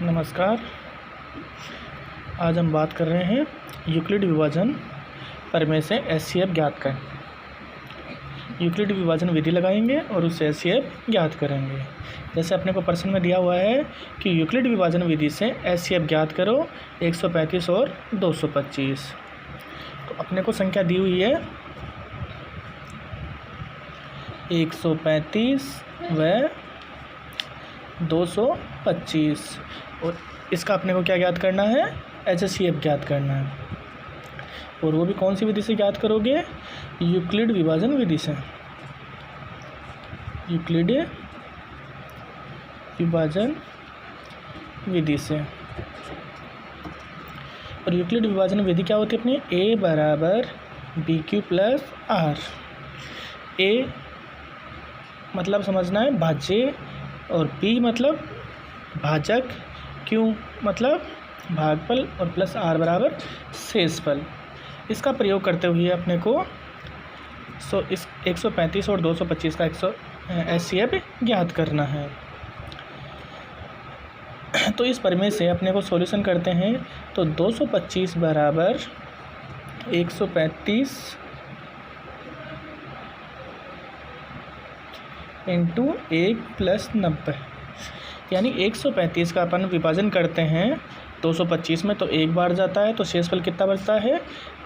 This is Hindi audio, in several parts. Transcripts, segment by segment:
नमस्कार। आज हम बात कर रहे हैं यूक्लिड विभाजन प्रमेय से एचसीएफ ज्ञात करें। यूक्लिड विभाजन विधि लगाएंगे और उससे एचसीएफ ज्ञात करेंगे। जैसे अपने को प्रश्न में दिया हुआ है कि यूक्लिड विभाजन विधि से एचसीएफ ज्ञात करो 135 और 225। तो अपने को संख्या दी हुई है 135 व 225 और इसका अपने को क्या ज्ञात करना है, एचसीएफ ज्ञात करना है। और वो भी कौन सी विधि से ज्ञात करोगे, यूक्लिड विभाजन विधि से। यूक्लिड विभाजन विधि से। और यूक्लिड विभाजन विधि क्या होती है अपनी, ए बराबर बी क्यू प्लस आर। ए मतलब समझना है भाज्य और पी मतलब भाजक, क्यू मतलब भागफल और प्लस आर बराबर शेषफल। इसका प्रयोग करते हुए अपने को इस 135 और 225 का एचसीएफ ज्ञात करना है। तो इस प्रमेय से अपने को सॉल्यूशन करते हैं तो 225 बराबर 135 इंटू 1 प्लस 90, यानी 135 का अपन विभाजन करते हैं 225 में तो एक बार जाता है तो शेषफल कितना बचता है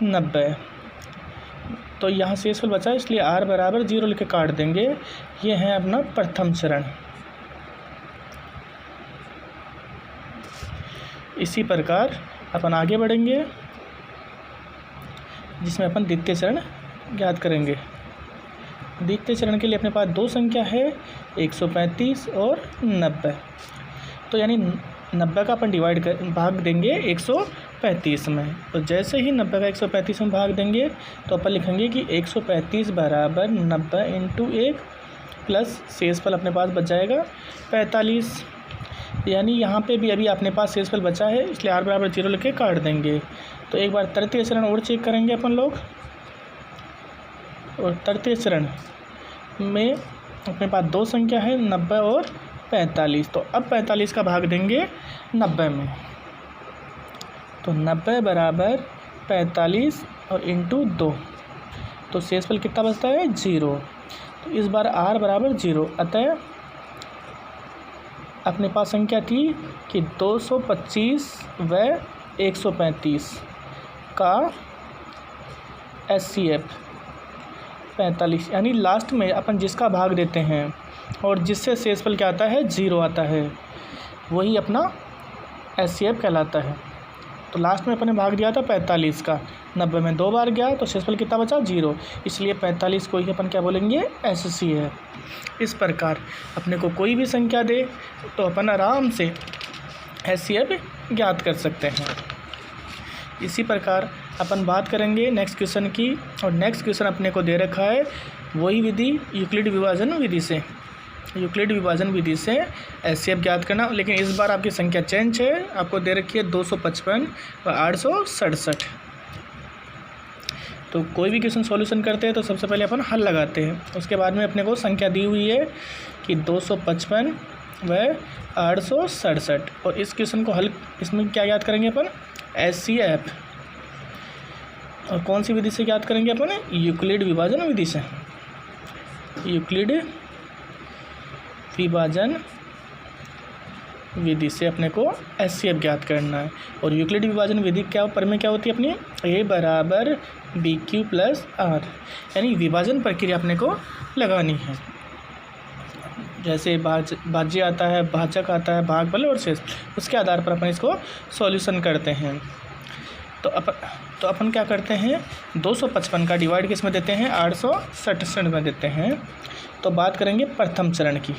90। तो यहाँ शेषफल बचा है इसलिए r बराबर 0 लिख के काट देंगे। ये है अपना प्रथम चरण। इसी प्रकार अपन आगे बढ़ेंगे जिसमें अपन द्वितीय चरण ज्ञात करेंगे। द्वितीय चरण के लिए अपने पास दो संख्या है 135 और 90। तो यानी 90 का अपन भाग देंगे 135 में। तो जैसे ही 90 का 135 में भाग देंगे तो अपन लिखेंगे कि 135 बराबर 90 इंटू 1 प्लस शेषफल अपने पास बच जाएगा 45। यानी यहाँ पे भी अभी अपने पास शेषफल बचा है इसलिए r बराबर 0 लिख के काट देंगे। तो एक बार तृतीय चरण और चेक करेंगे अपन लोग। और तृतीय चरण में अपने पास दो संख्या है 90 और 45। तो अब 45 का भाग देंगे 90 में। तो 90 बराबर 45 और इंटू 2 तो शेषफल कितना बचता है 0। तो इस बार r बराबर 0। अतः अपने पास संख्या थी कि 225 व 135 का एचसीएफ 45, यानी लास्ट में अपन जिसका भाग देते हैं और जिससे शेषफल क्या आता है 0 आता है वही अपना एचसीएफ कहलाता है। तो लास्ट में अपने भाग दिया था 45 का, 90 में 2 बार गया तो शेषफल कितना बचा 0, इसलिए 45 को ही अपन क्या बोलेंगे एचसीएफ। इस प्रकार अपने को कोई भी संख्या दे तो अपन आराम से एचसीएफ ज्ञात कर सकते हैं। इसी प्रकार अपन बात करेंगे नेक्स्ट क्वेश्चन की। और नेक्स्ट क्वेश्चन अपने को दे रखा है वही विधि यूक्लिड विभाजन विधि से। यूक्लिड विभाजन विधि से एचसीएफ ज्ञात करना, लेकिन इस बार आपकी संख्या चेंज है। आपको दे रखी है 255 व 867। तो कोई भी क्वेश्चन सॉल्यूशन करते हैं तो सबसे पहले अपन हल लगाते हैं। उसके बाद में अपने को संख्या दी हुई है कि 255 व 867। और इस क्वेश्चन को हल इसमें क्या ज्ञात करेंगे अपन, एचसीएफ। और कौन सी विधि से ज्ञात करेंगे अपन, यूक्लिड विभाजन विधि से। यूक्लिड विभाजन विधि से अपने को एचसीएफ ज्ञात करना है। और यूक्लिड विभाजन विधि क्या प्रमेय क्या होती है अपनी, ए बराबर बी क्यू प्लस आर, यानी विभाजन प्रक्रिया अपने को लगानी है। जैसे भाज्य आता है, भाजक आता है, भागफल और शेष, उसके आधार पर अपन इसको सॉल्यूशन करते हैं। तो अपन क्या करते हैं 255 का डिवाइड किस में देते हैं 867 में देते हैं। तो बात करेंगे प्रथम चरण की।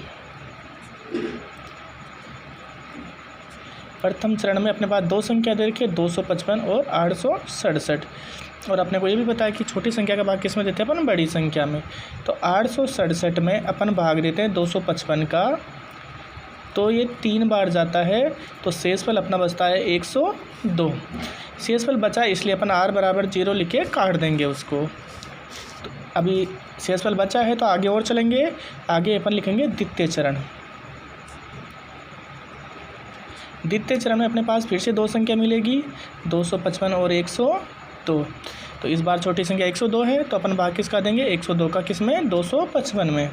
प्रथम चरण में अपने पास दो संख्या दे रखी है 255 और 867। और अपने को ये भी पता है कि छोटी संख्या का भाग किस में देते हैं अपन, बड़ी संख्या में। तो 867 में अपन भाग देते हैं 255 का, तो ये 3 बार जाता है तो शेषफल अपना बचता है 102। शेषफल बचा इसलिए अपन r बराबर 0 लिख के काट देंगे उसको। तो अभी शेषफल बचा है तो आगे और चलेंगे। आगे अपन लिखेंगे द्वितीय चरण। द्वितीय चरण में अपने पास फिर से दो संख्या मिलेगी, 255 और 102। तो इस बार छोटी संख्या 102 है, तो अपन भाग किसका देंगे, 102 का किस में, 255 में।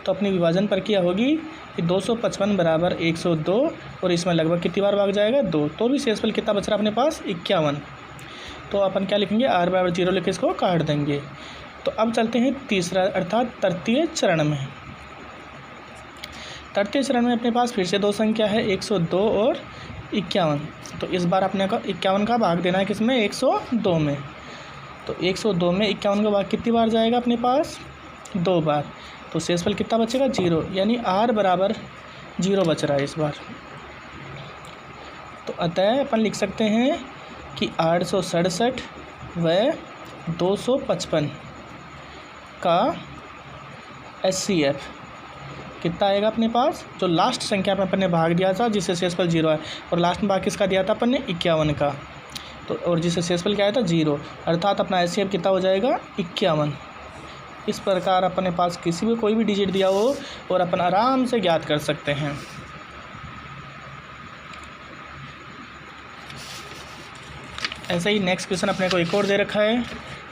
तो अपनी विभाजन प्रक्रिया होगी कि 255 बराबर 102 और इसमें लगभग कितनी बार भाग जाएगा, 2। तो भी शेषफल कितना बच रहा है अपने पास, 51। तो अपन क्या लिखेंगे, r बराबर 0 लिख के इसको काट देंगे। तो अब चलते हैं तीसरा अर्थात तृतीय चरण में। तृतीय चरण में अपने पास फिर से दो संख्या है, 102 और 51। तो इस बार अपने को 51 का भाग देना है किसमें, 102 में। तो 102 में 51 का भाग कितनी बार जाएगा अपने पास, 2 बार। तो शेषफल कितना बचेगा, 0, यानी r बराबर 0 बच रहा है इस बार। तो अतः अपन लिख सकते हैं कि 867 व 255 का HCF कितना आएगा अपने पास, जो लास्ट संख्या में अपन ने भाग दिया था जिससे शेषफल 0 है, और लास्ट में भाग किसका दिया था अपन ने, 51 का। तो और जिससे शेषफल क्या आया था, 0, अर्थात अपना HCF कितना हो जाएगा, 51। इस प्रकार अपने पास किसी भी कोई भी डिजिट दिया हो और अपन आराम से ज्ञात कर सकते हैं। ऐसे ही नेक्स्ट क्वेश्चन अपने को एक और दे रखा है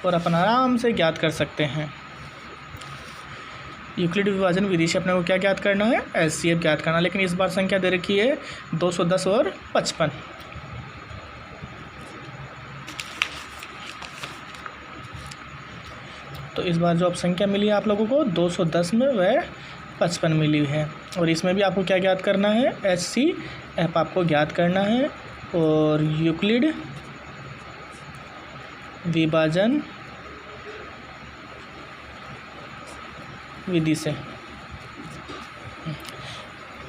और अपन आराम से ज्ञात कर सकते हैं। यूक्लिड विभाजन विधि से अपने को क्या ज्ञात करना है, HCF ज्ञात करना। लेकिन इस बार संख्या दे रखी है 210 और 55। तो इस बार जो अब संख्या मिली है आप लोगों को 210 में वह 55 मिली है, और इसमें भी आपको क्या ज्ञात करना है, HCF आपको ज्ञात करना है। और यूक्लिड विभाजन विधि से।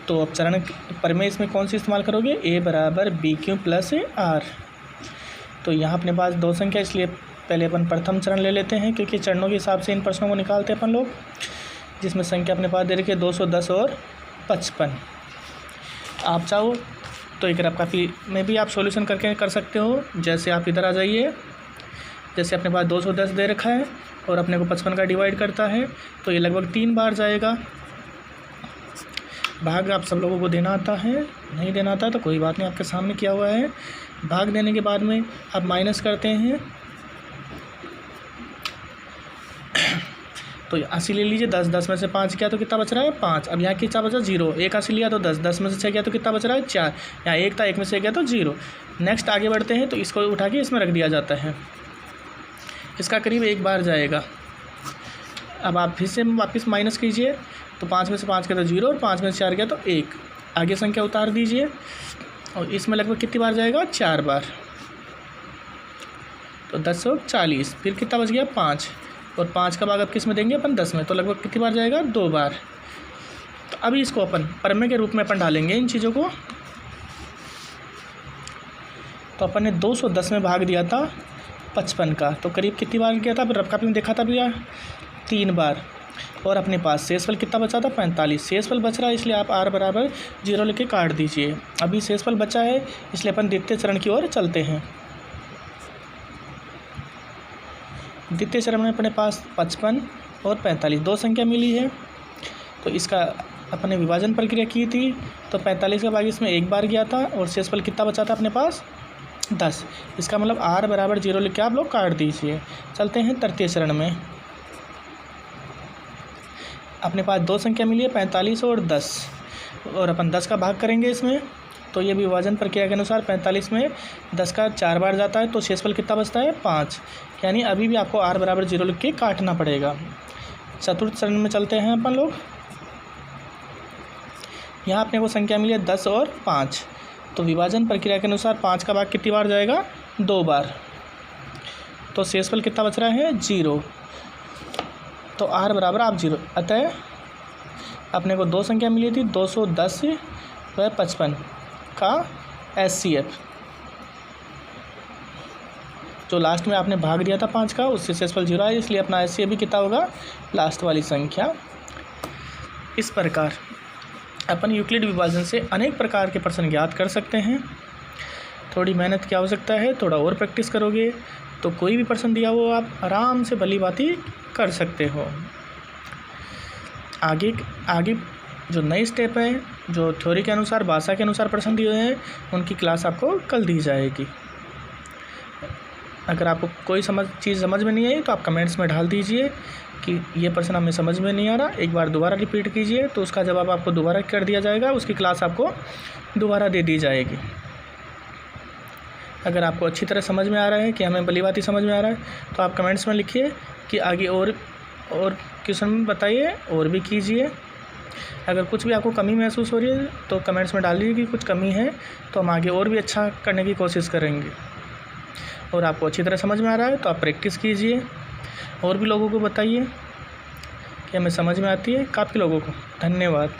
तो अब चरण प्रमेय इसमें कौन सी इस्तेमाल करोगे, a बराबर BQ प्लस R। तो यहाँ अपने पास दो संख्या, इसलिए पहले अपन प्रथम चरण ले लेते हैं, क्योंकि चरणों के हिसाब से इन प्रश्नों को निकालते हैं अपन लोग, जिसमें संख्या अपने पास दे रखी है 210 और 55। आप चाहो तो एक रफ कॉपी में भी आप सॉल्यूशन करके कर सकते हो। जैसे आप इधर आ जाइए, जैसे अपने पास 210 दे रखा है और अपने को 55 का डिवाइड करता है, तो ये लगभग 3 बार जाएगा। भाग आप सब लोगों को देना आता है, नहीं देना आता है तो कोई बात नहीं, आपके सामने किया हुआ है। भाग देने के बाद में आप माइनस करते हैं, तो 80 ले लीजिए, 10 में से 5 किया तो कितना बच रहा है, 5। अब यहाँ कितना बचा, 0। 1 80 लिया तो 10 में से 6 किया तो कितना बच रहा है, 4। यहाँ 1 था, 1 में से गया तो 0। नेक्स्ट आगे बढ़ते हैं, तो इसको उठा के इसमें रख दिया जाता है, इसका करीब 1 बार जाएगा। अब आप फिर से वापस माइनस कीजिए, तो 5 में से 5 गया तो 0 और 5 में से 4 गया तो 1। आगे संख्या उतार दीजिए और इसमें लगभग कितनी बार जाएगा, 4 बार। तो 10 और 40, फिर कितना बच गया, 5। और 5 का भाग अब किस में देंगे अपन, 10 में। तो लगभग कितनी बार जाएगा, 2 बार। तो अभी इसको अपन प्रमेय के रूप में अपन डालेंगे इन चीज़ों को। तो अपन ने 210 में भाग दिया था 55 का, तो करीब कितनी बार गया था, रफ कॉपी में देखा था भैया, 3 बार। और अपने पास शेषफल कितना बचा था, 45। शेषफल बच रहा है, इसलिए आप r बराबर 0 लेके काट दीजिए। अभी शेषफल बचा है, इसलिए अपन द्वितीय चरण की ओर चलते हैं। द्वितीय चरण में अपने पास 55 और 45 दो संख्या मिली है। तो इसका अपने विभाजन प्रक्रिया की थी, तो 45 का भाग इसमें 1 बार गया था और शेषफल कितना बचा था अपने पास, 10। इसका मतलब r बराबर 0 लिख के आप लोग काट दीजिए। चलते हैं तृतीय चरण में। अपने पास दो संख्या मिली है, 45 और 10, और अपन 10 का भाग करेंगे इसमें। तो ये विभाजन प्रक्रिया के अनुसार 45 में 10 का 4 बार जाता है, तो शेषफल कितना बचता है, 5। यानी अभी भी आपको r बराबर 0 लिख के काटना पड़ेगा। चतुर्थ चरण में चलते हैं अपन लोग। यहाँ अपने को संख्या मिली है 10 और 5, तो विभाजन प्रक्रिया के अनुसार 5 का भाग कितनी बार जाएगा, 2 बार। तो शेषफल कितना बच रहा है, 0। तो r बराबर आप 0। अतः अपने को दो संख्या मिली थी, 210 व 55 का HCF, जो लास्ट में आपने भाग दिया था 5 का, उससे शेषफल 0 है, इसलिए अपना HCF भी कितना होगा, लास्ट वाली संख्या। इस प्रकार अपन यूक्लिड विभाजन से अनेक प्रकार के प्रश्न ज्ञात कर सकते हैं। थोड़ी मेहनत की आवश्यकता है, थोड़ा और प्रैक्टिस करोगे तो कोई भी प्रश्न दिया हो आप आराम से भली भांति कर सकते हो। आगे जो नई स्टेप है, जो थ्योरी के अनुसार, भाषा के अनुसार प्रश्न दिए हैं, उनकी क्लास आपको कल दी जाएगी। अगर आपको कोई चीज़ समझ में नहीं आई तो आप कमेंट्स में डाल दीजिए कि ये प्रश्न हमें समझ में नहीं आ रहा, एक बार दोबारा रिपीट कीजिए, तो उसका जवाब आपको दोबारा कर दिया जाएगा, उसकी क्लास आपको दोबारा दे दी जाएगी। अगर आपको अच्छी तरह समझ में आ रहा है कि हमें भलीभांति समझ में आ रहा है तो आप कमेंट्स में लिखिए कि आगे और क्वेश्चन बताइए और भी कीजिए। अगर कुछ भी आपको कमी महसूस हो रही है तो कमेंट्स में डालिए कि कुछ कमी है, तो हम आगे और भी अच्छा करने की कोशिश करेंगे। और आपको अच्छी तरह समझ में आ रहा है तो आप प्रैक्टिस कीजिए, और भी लोगों को बताइए कि हमें समझ में आती है, काफ़ी लोगों को। धन्यवाद।